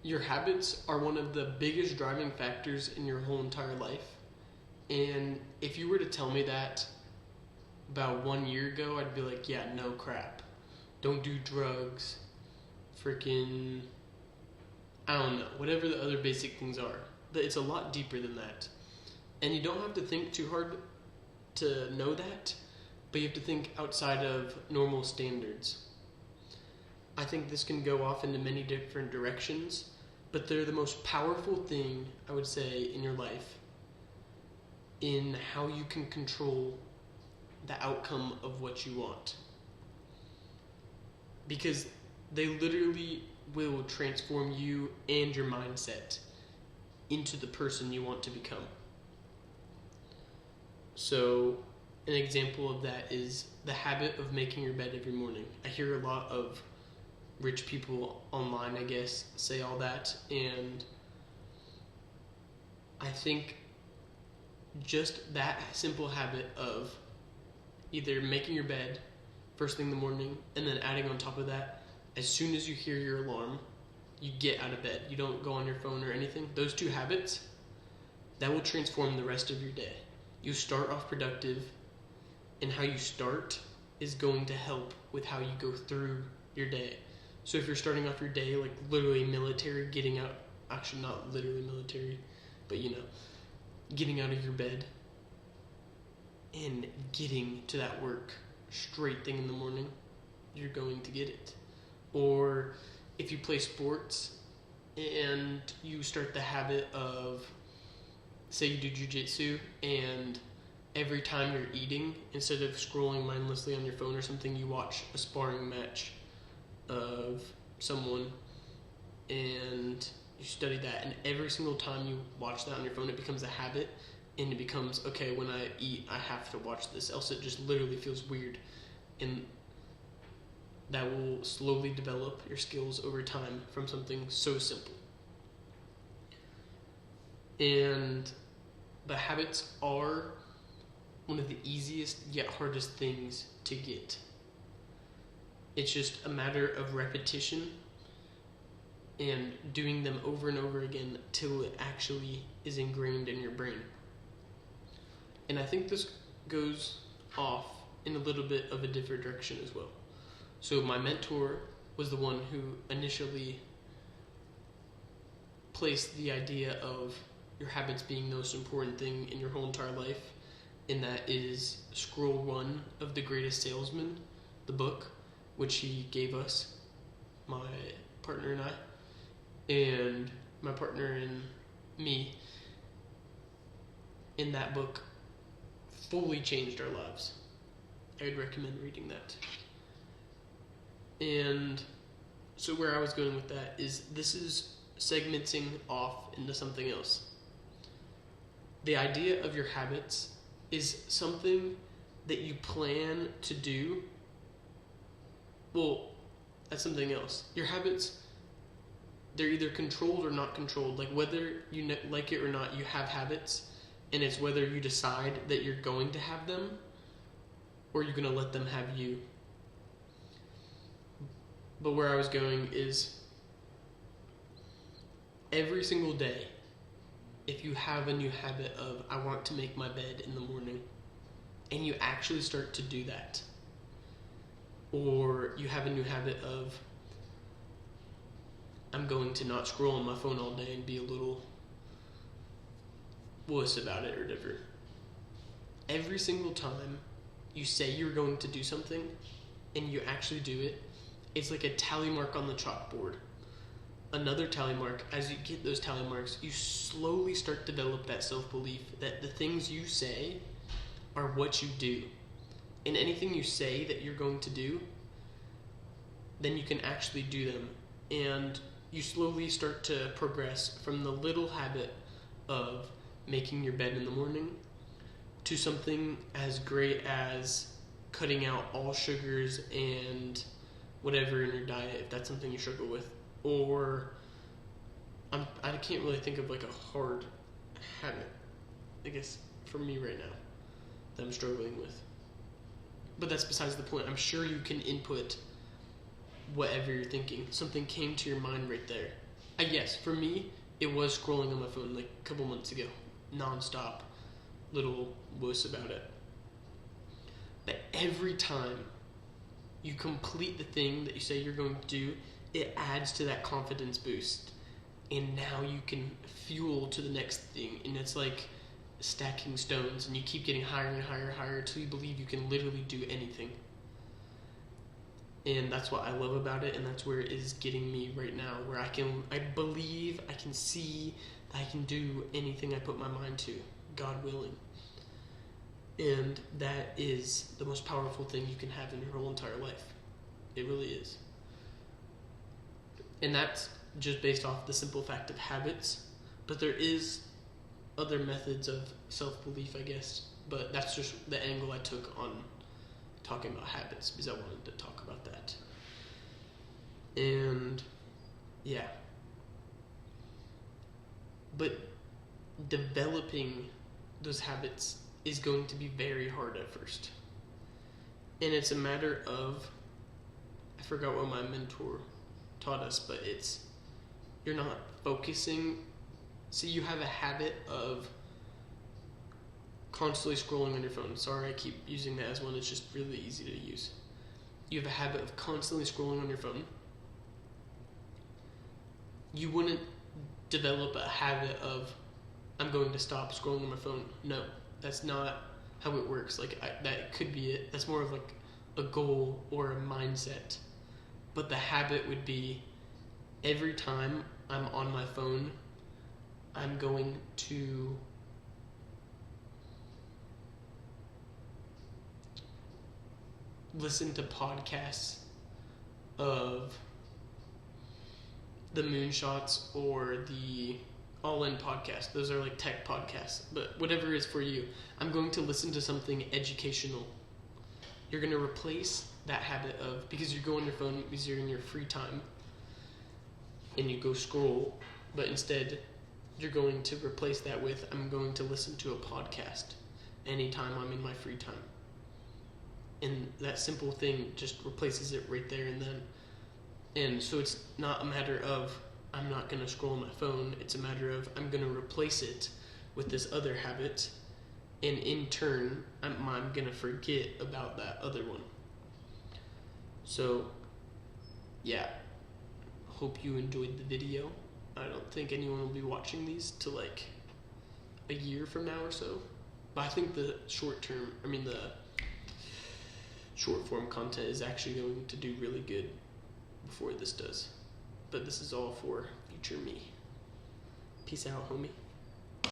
Your habits are one of the biggest driving factors in your whole entire life. And if you were to tell me that about 1 year ago, I'd be like, yeah, no crap. Don't do drugs. Freaking, I don't know, whatever the other basic things are. But it's a lot deeper than that. And you don't have to think too hard to know that, but you have to think outside of normal standards. I think this can go off into many different directions, but they're the most powerful thing, I would say, in your life, in how you can control the outcome of what you want. Because they literally will transform you and your mindset into the person you want to become. So, an example of that is the habit of making your bed every morning. I hear a lot of rich people online, I guess, say all that, and I think just that simple habit of either making your bed first thing in the morning and then adding on top of that, as soon as you hear your alarm, you get out of bed. You don't go on your phone or anything. Those two habits, that will transform the rest of your day. You start off productive, and how you start is going to help with how you go through your day. So if you're starting off your day like literally military, getting out, actually not literally military, but getting out of your bed and getting to that work straight thing in the morning, you're going to get it. Or if you play sports and you start the habit of, say you do jiu-jitsu, and every time you're eating, instead of scrolling mindlessly on your phone or something, you watch a sparring match of someone and you study that, and every single time you watch that on your phone, it becomes a habit, and it becomes, okay, when I eat, I have to watch this, else it just literally feels weird. And that will slowly develop your skills over time from something so simple. And the habits are one of the easiest yet hardest things to get. It's just a matter of repetition and doing them over and over again till it actually is ingrained in your brain. And I think this goes off in a little bit of a different direction as well. So my mentor was the one who initially placed the idea of your habits being the most important thing in your whole entire life, and that is Scroll One of The Greatest Salesman, the book, which he gave us, my partner and I, and my partner and me, in that book, fully changed our lives. I would recommend reading that. And so where I was going with that is, this is segmenting off into something else. The idea of your habits is something that you plan to do. Well, that's something else. Your habits, they're either controlled or not controlled. Like whether you like it or not, you have habits, and it's whether you decide that you're going to have them or you're going to let them have you. But where I was going is, every single day, if you have a new habit of, I want to make my bed in the morning, and you actually start to do that, or you have a new habit of, I'm going to not scroll on my phone all day and be a little wuss about it or whatever. Every single time you say you're going to do something and you actually do it, it's like a tally mark on the chalkboard. Another tally mark. As you get those tally marks, you slowly start to develop that self-belief that the things you say are what you do. And anything you say that you're going to do, then you can actually do them. And you slowly start to progress from the little habit of making your bed in the morning to something as great as cutting out all sugars and whatever in your diet, if that's something you struggle with. Or I can't really think of like a hard habit, I guess, for me right now that I'm struggling with. But that's besides the point. I'm sure you can input whatever you're thinking. Something came to your mind right there. Yes, for me, it was scrolling on my phone like a couple months ago, nonstop, little wuss about it. But every time you complete the thing that you say you're going to do, it adds to that confidence boost. And now you can fuel to the next thing. And it's like stacking stones, and you keep getting higher and higher and higher until you believe you can literally do anything. And that's what I love about it, and that's where it is getting me right now, where I believe, I can see that I can do anything I put my mind to, God willing. And that is the most powerful thing you can have in your whole entire life. It really is. And that's just based off the simple fact of habits. But there is other methods of self-belief, I guess. But that's just the angle I took on talking about habits, because I wanted to talk about that. And yeah. But developing those habits is going to be very hard at first. And it's a matter of, I forgot what my mentor taught us, but it's, you're not focusing. So you have a habit of constantly scrolling on your phone. Sorry, I keep using that as one. It's just really easy to use. You have a habit of constantly scrolling on your phone. You wouldn't develop a habit of, I'm going to stop scrolling on my phone. No, that's not how it works. That could be it. That's more of like a goal or a mindset. But the habit would be, every time I'm on my phone, I'm going to listen to podcasts of the Moonshots or the All In podcast. Those are like tech podcasts, but whatever is for you. I'm going to listen to something educational. You're going to replace that habit of, because you go on your phone because you're in your free time and you go scroll, but instead you're going to replace that with, I'm going to listen to a podcast anytime I'm in my free time. And that simple thing just replaces it right there and then. And so it's not a matter of, I'm not going to scroll on my phone. It's a matter of, I'm going to replace it with this other habit. And in turn, I'm going to forget about that other one. So, yeah. Hope you enjoyed the video. I don't think anyone will be watching these till like a year from now or so. But I think the short form content is actually going to do really good before this does. But this is all for future me. Peace out, homie.